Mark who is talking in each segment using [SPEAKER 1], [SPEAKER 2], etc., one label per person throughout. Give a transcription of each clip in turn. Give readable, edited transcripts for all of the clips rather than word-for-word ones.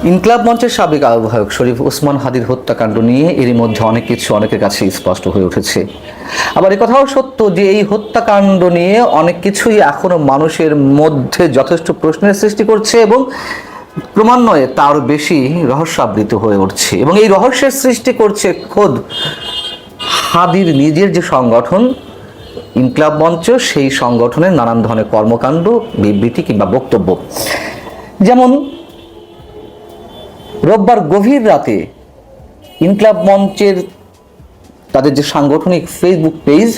[SPEAKER 1] ইনকিলাব মঞ্চের সাবেক আহ্বায়ক শরীফ ওসমান হাদির হত্যাকাণ্ড নিয়ে এরই মধ্যে অনেক কিছু অনেকের কাছে স্পষ্ট হয়ে উঠেছে। আবার কথাও সত্য যে এই হত্যাকাণ্ড নিয়ে অনেক কিছুই এখনো মানুষের মধ্যে যথেষ্ট প্রশ্নের সৃষ্টি করছে এবং ক্রমান্বয়ে তা আরও বেশি রহস্যাবৃত হয়ে উঠছে এবং এই রহস্যের সৃষ্টি করছে খোদ হাদির নিজের যে সংগঠন ইনকিলাব মঞ্চ, সেই সংগঠনের নানান ধরনের কর্মকাণ্ড, বিবৃতি কিংবা বক্তব্য। যেমন রোববার গভীর রাতে ইনকিলাব মঞ্চের তাদের যে সাংগঠনিক ফেসবুক পেজ,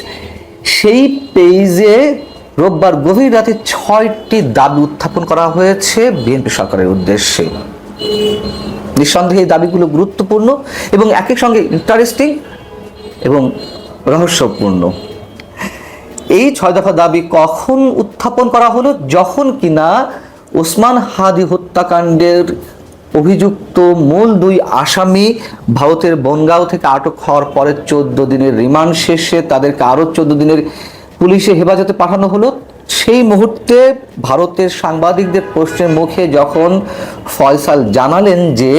[SPEAKER 1] সেই পেজে রোববার গভীর রাতে 6টি দাবি উত্থাপন করা হয়েছে বিএনপি সরকারের উদ্দেশ্যে। নিঃসন্দেহে এই দাবিগুলো গুরুত্বপূর্ণ এবং একই সঙ্গে ইন্টারেস্টিং এবং রহস্যপূর্ণ। এই 6 দফা দাবি কখন উত্থাপন করা হলো? যখন কিনা ওসমান হাদি হত্যাকাণ্ডের অভিযুক্ত মূল 2 আসামি ভারতের বনগাঁও থেকে আটক হওয়ার পরে 14 দিনের রিমান্ড শেষে তাদেরকে আরও 14 দিনের পুলিশে হেফাজতে পাঠানো হলো। সেই মুহূর্তে ভারতের সাংবাদিকদের প্রশ্নের মুখে যখন ফয়সাল জানালেন যে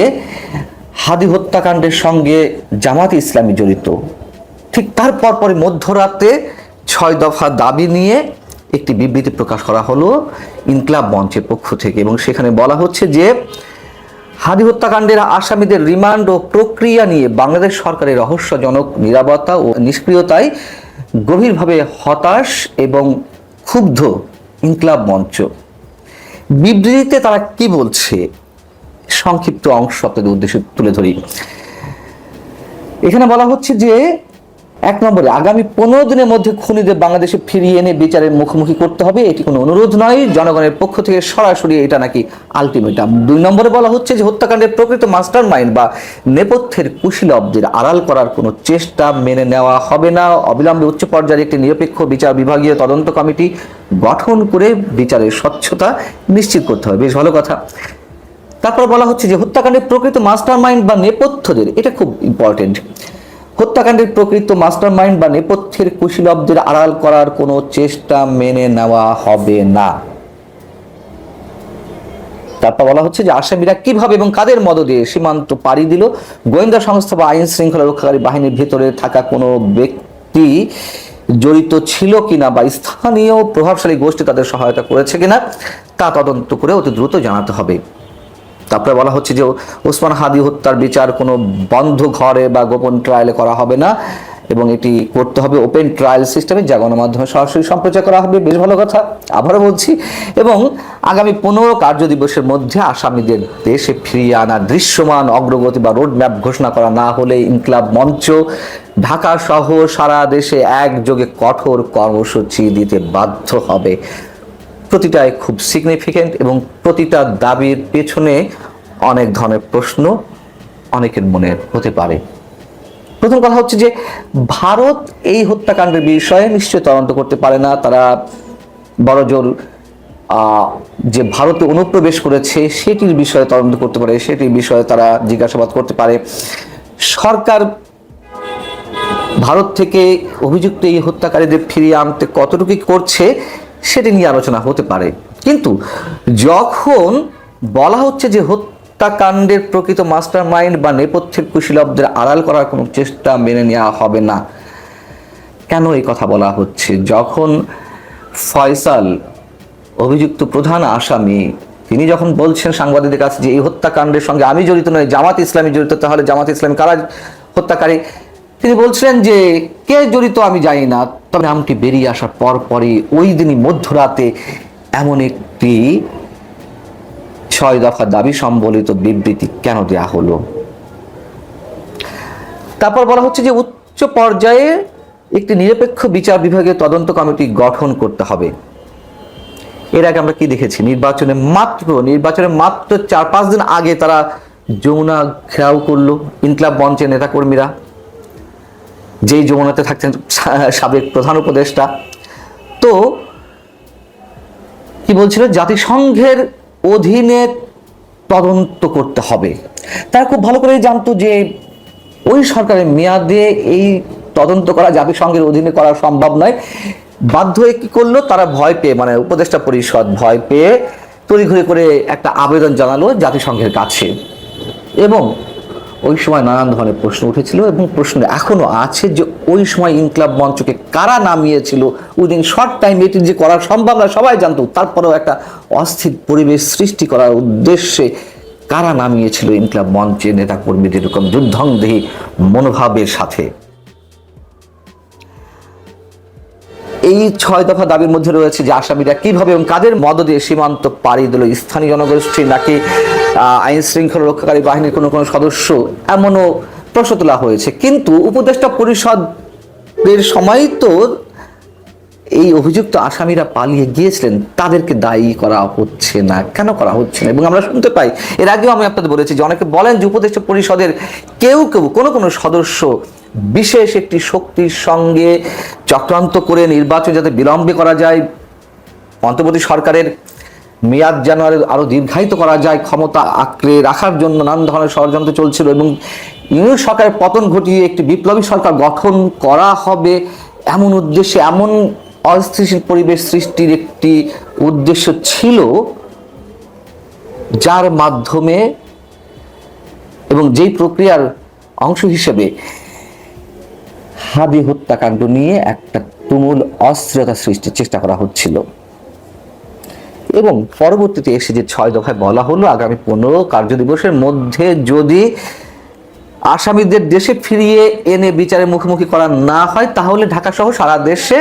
[SPEAKER 1] হাদি হত্যাকাণ্ডের সঙ্গে জামাত ইসলামী জড়িত, ঠিক তার পরপরই মধ্যরাতে 6 দফা দাবি নিয়ে একটি বিবৃতি প্রকাশ করা হলো ইনকিলাব মঞ্চের পক্ষ থেকে এবং সেখানে বলা হচ্ছে যে হাদি হত্যাকাণ্ডের আসামিদের রিমান্ড ও প্রক্রিয়া নিয়ে বাংলাদেশ সরকারের রহস্যজনক নীরবতা ও নিষ্ক্রিয়তায় গভীরভাবে হতাশ এবং ক্ষুব্ধ ইনকিলাব মঞ্চ। বিবৃতিতে তারা কি বলছে সংক্ষিপ্ত অংশ আপনাদের উদ্দেশ্যে তুলে ধরি। এখানে বলা হচ্ছে যে 1 নম্বরে আগামী 15 দিনের মধ্যে খুনিদের বাংলাদেশে ফিরিয়ে এনে বিচারের মুখোমুখি করতে হবে, এটি কোনো অনুরোধ নয়, জনগণের পক্ষ থেকে সরাসরি এটা নাকি আলটিমেটাম। 2 নম্বরে বলা হচ্ছে যে হত্যাকাণ্ডের প্রকৃত মাস্টার মাইন্ড বা নেপথ্যের কুশীলবদের আড়াল করার কোনো চেষ্টা মেনে নেওয়া হবে না, অবিলম্বে উচ্চ পর্যায়ের একটি নিরপেক্ষ বিচার বিভাগীয় তদন্ত কমিটি গঠন করে বিচারের স্বচ্ছতা নিশ্চিত করতে হবে। বেশ ভালো কথা। তারপর বলা হচ্ছে যে হত্যাকাণ্ডের প্রকৃত মাস্টার মাইন্ড বা নেপথ্যদের, এটা খুব ইম্পর্টেন্ট, হত্যাকাণ্ডের প্রকৃত মাস্টার মাইন্ড বা নেপথ্যের কুশীলবদের আড়াল করার কোনো চেষ্টা মেনে নেওয়া হবে না। তারপর বলা হচ্ছে যে আসামিরা কিভাবে এবং কাদের মদদে সীমান্ত পাড়ি দিল, গোয়েন্দা সংস্থা বা আইন শৃঙ্খলা রক্ষাকারী বাহিনীর ভেতরে থাকা কোনো ব্যক্তি জড়িত ছিল কিনা বা স্থানীয় প্রভাবশালী গোষ্ঠী তাদের সহায়তা করেছে কিনা তা তদন্ত করে অতি দ্রুত জানাতে হবে। তারপরে বলা হচ্ছে যে ওসমান হাদি হত্যার বিচার কোনো বন্ধ ঘরে বা গোপন ট্রায়ালে করা হবে না এবং এটি করতে হবে ওপেন ট্রায়াল সিস্টেমে, যা গণমাধ্যমে সরাসরি সম্প্রচার করা হবে। বেশ ভালো কথা, আবারও বলছি। এবং আগামী 15 কার্য দিবসের মধ্যে আসামিদের দেশে ফিরিয়ে আনার দৃশ্যমান অগ্রগতি বা রোড ম্যাপ ঘোষণা করা না হলে ইনকিলাব মঞ্চ ঢাকা সহ সারা দেশে একযোগে কঠোর কর্মসূচি দিতে বাধ্য হবে। প্রতিটাই খুব সিগনিফিকেন্ট এবং প্রতিটা দাবির পেছনে অনেক ধরনের প্রশ্ন অনেকের মনে হতে পারে। প্রথম কথা হচ্ছে যে ভারত এই হত্যাকাণ্ডের বিষয়ে নিশ্চয় তদন্ত করতে পারে না। তারা বড়জোর যে ভারতে অনুপ্রবেশ করেছে সেটির বিষয়ে তদন্ত করতে পারে, সেটির বিষয়ে তারা জিজ্ঞাসাবাদ করতে পারে। সরকার ভারত থেকে অভিযুক্ত এই হত্যাকারীদের ফিরিয়ে আনতে কতটুকু করছে সেটি নিয়ে আলোচনা হতে পারে। কিন্তু যখন বলা হচ্ছে যে হত্যাকাণ্ডের প্রকৃত মাস্টার মাইন্ড বা নেপথ্যের কুশীলবদের আড়াল করার কোনো চেষ্টা মেনে নেওয়া হবে না, কেন এই কথা বলা হচ্ছে? যখন ফয়সাল অভিযুক্ত প্রধান আসামি, তিনি যখন বলছেন সাংবাদিকদের কাছে যে এই হত্যাকাণ্ডের সঙ্গে আমি জড়িত নই, জামাত ইসলামী জড়িত, তাহলে জামাত ইসলামী কারা হত্যাকারী? তিনি বলছিলেন যে কে জড়িত আমি জানি না, তবে নামটি বেরিয়ে আসার পরপরই ওই দিনই মধ্যরাতে এমন একটি 6 দফা দাবি সম্বলিত বিবৃতি কেন দেয়া হলো? তারপর বলা হচ্ছে যে উচ্চ পর্যায়ে একটি নিরপেক্ষ বিচার বিভাগীয় তদন্ত কমিটি গঠন করতে হবে। এর আগে আমরা কি দেখেছি? নির্বাচনের মাত্র 4-5 দিন আগে তারা যমুনা ঘেরাও করলো ইনকিলাব মঞ্চের নেতাকর্মীরা, যেই যমুনাতে থাকতেন সাবেক প্রধান উপদেষ্টা। তো কি বলছিল? জাতিসংঘের অধীনে তদন্ত করতে হবে। তারা খুব ভালো করে জানতো যে ওই সরকারের মেয়াদে এই তদন্ত করা জাতিসংঘের অধীনে করা সম্ভব নয়। বাধ্য হয়ে কি করলো? তারা ভয় পেয়ে, মানে উপদেষ্টা পরিষদ ভয় পেয়ে তড়িঘড়ি করে একটা আবেদন জানালো জাতিসংঘের কাছে। এবং ওই সময় নানান ধরনের প্রশ্ন উঠেছিল এবং প্রশ্ন এখনো আছে যে ওই সময় ইনকলাব মঞ্চকে কারা নামিয়েছিল উইদিন শর্ট টাইম এটি যে করা সম্ভব না সবাই জানতো, তারপরেও একটা অস্থির পরিবেশ সৃষ্টি করার উদ্দেশ্যে কারা নামিয়েছিল ইনকলাব মঞ্চের নেতাকর্মীদের এরকম যুদ্ধংদেহী মনোভাবের সাথে। এই 6 দফা দাবির মধ্যে রয়েছে যে আসামিরা কিভাবে এবং কাদের মদদে সীমান্ত পাড়ি দিল, স্থানীয় জনগোষ্ঠী নাকি আইন শৃঙ্খলা রক্ষাকারী বাহিনীর কোনো কোনো সদস্য, এমনও প্রশ্ন তোলা হয়েছে। কিন্তু উপদেষ্টা পরিষদের সময় তো এই অভিযুক্ত আসামিরা পালিয়ে গিয়েছিলেন, তাদেরকে দায়ী করা হচ্ছে না, কেন করা হচ্ছে না? এবং আমরা শুনতে পাই, এর আগেও আমি আপনাদের বলেছি যে অনেকে বলেন যে উপদেষ্টা পরিষদের কেউ কেউ কোনো কোনো সদস্য বিশেষ একটি শক্তির সঙ্গে চক্রান্ত করে নির্বাচন যাতে বিলম্বে করা যায়, অন্তর্বর্তী সরকারের মেয়াদ যেন আরো দীর্ঘায়িত করা যায়, ক্ষমতা আঁকড়ে রাখার জন্য নানান ধরনের ষড়যন্ত্র চলছিল এবং ইউনিট সরকারের পতন ঘটিয়ে একটি বিপ্লবী সরকার গঠন করা হবে এমন উদ্দেশ্যে, এমন অস্থিতিশীল পরিবেশ সৃষ্টির একটি উদ্দেশ্য ছিল, যার মাধ্যমে এবং যেই প্রক্রিয়ার অংশ হিসেবে হাদি হত্যাকাণ্ড নিয়ে একটা তুমুল অস্থিরতা সৃষ্টির চেষ্টা করা হচ্ছিল। এবং পরবর্তীতে এসে যে 6 দফায় বলা হলো আগামী 15 কার্যদিবসের মধ্যে যদি আসামিদের দেশে ফিরিয়ে এনে বিচারের মুখোমুখি করা না হয় তাহলে ঢাকা সহ সারা দেশে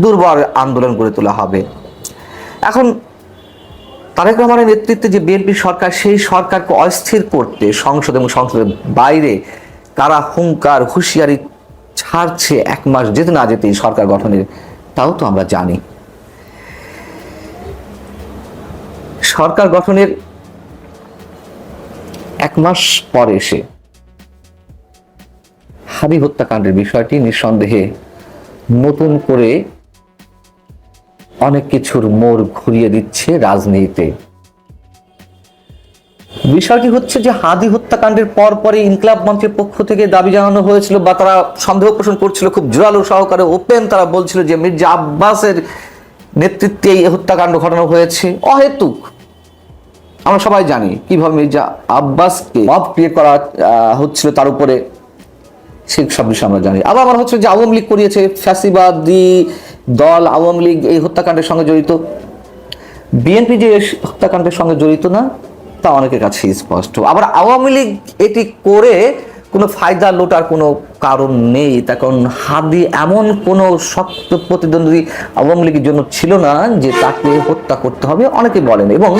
[SPEAKER 1] দুর্বার আন্দোলন গড়ে তোলা হবে। এখন তারেক রহমানের নেতৃত্বে যে বিএনপি সরকার, সেই সরকারকে অস্থির করতে সংসদ এবং সংসদের বাইরে কারা হুঙ্কার হুঁশিয়ারি ছাড়ছে 1 মাস যেতে না যেতেই সরকার গঠনের, তাও তো আমরা জানি। সরকার গঠনের 1 মাস পরে এসে হাদি হত্যাকাণ্ডের বিষয়টি নিঃসন্দেহে নতুন করে অনেক কিছুর মোড় ঘুরিয়ে দিচ্ছে রাজনীতিতে। বিষয়টি হচ্ছে যে হাদি হত্যাকাণ্ডের পরপরই ইনকলাব মঞ্চের পক্ষ থেকে দাবি জানানো হয়েছিল বা তারা সন্দেহ পোষণ করছিল খুব জোরালো সহকারে, ওপেন তারা বলছিল যে মির্জা আব্বাসের নেতৃত্বে এই হত্যাকাণ্ড ঘটানো হয়েছে অহেতুক। আমরা সবাই জানি কিভাবে মির্জা আব্বাসকে মব ক্রিয়েট করা হচ্ছিল তার উপরে, সেই সব বিষয় আমরা জানি। আবার আমার হচ্ছে যে আওয়ামী লীগ করিয়েছে, ফ্যাসিবাদী দল আওয়ামী লীগ এই হত্যাকাণ্ডের সঙ্গে জড়িত। বিএনপি যে হত্যাকাণ্ডের সঙ্গে জড়িত না তা অনেকের কাছে স্পষ্ট। আবার আওয়ামী লীগ এটি করে কোনো ফায়দা লোটার কোনো কারণ নেই, তার কারণ হাদি এমন কোনো শক্ত প্রতিদ্বন্দ্বী আওয়ামী লীগের জন্য ছিল না যে তাকে হত্যা করতে হবে, অনেকে বলেন। এবং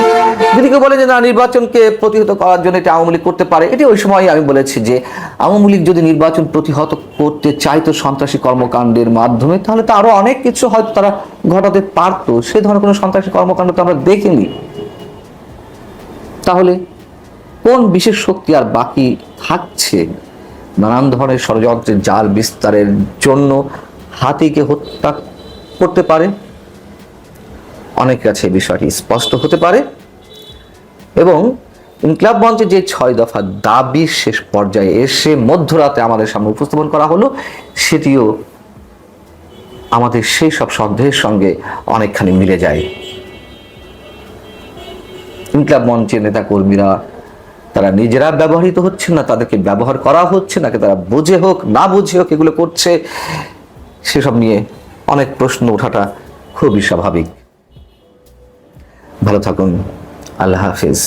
[SPEAKER 1] যদি কেউ বলে যে না নির্বাচনকে প্রতিহত করার জন্য এটা আওয়ামী লীগ করতে পারে, এটি ওই সময় আমি বলেছি যে আওয়ামী লীগ যদি নির্বাচন প্রতিহত করতে চাইতো সন্ত্রাসী কর্মকাণ্ডের মাধ্যমে, তাহলে তো আরো অনেক কিছু হয়তো তারা ঘটাতে পারতো। সে ধরনের কোনো সন্ত্রাসী কর্মকাণ্ড তো আমরা দেখিনি। তাহলে কোন বিশেষ শক্তি আর বাকি থাকছে নানান ধরনের ষড়যন্ত্রের জাল বিস্তারের জন্য হাতিকে হত্যা করতে পারে? অনেকের কাছে এই বিষয়টি স্পষ্ট হতে পারে। এবং ইনকলাব মঞ্চে যে 6 দফা দাবি শেষ পর্যায়ে এসে মধ্যরাতে আমাদের সামনে উপস্থাপন করা হলো, সেটিও আমাদের সেই সব সন্দেহের সঙ্গে অনেকখানি মিলে যায়। ইনকলাব মঞ্চের নেতা কর্মীরা তারা নিজেরা ব্যবহৃত হচ্ছে না, তাদেরকে ব্যবহার করা হচ্ছে নাকি তারা বুঝে হোক না বুঝে হোক এগুলো করছে, সেসব নিয়ে অনেক প্রশ্ন ওঠাটা খুবই স্বাভাবিক। ভালো থাকুন, আল্লাহ হাফিজ।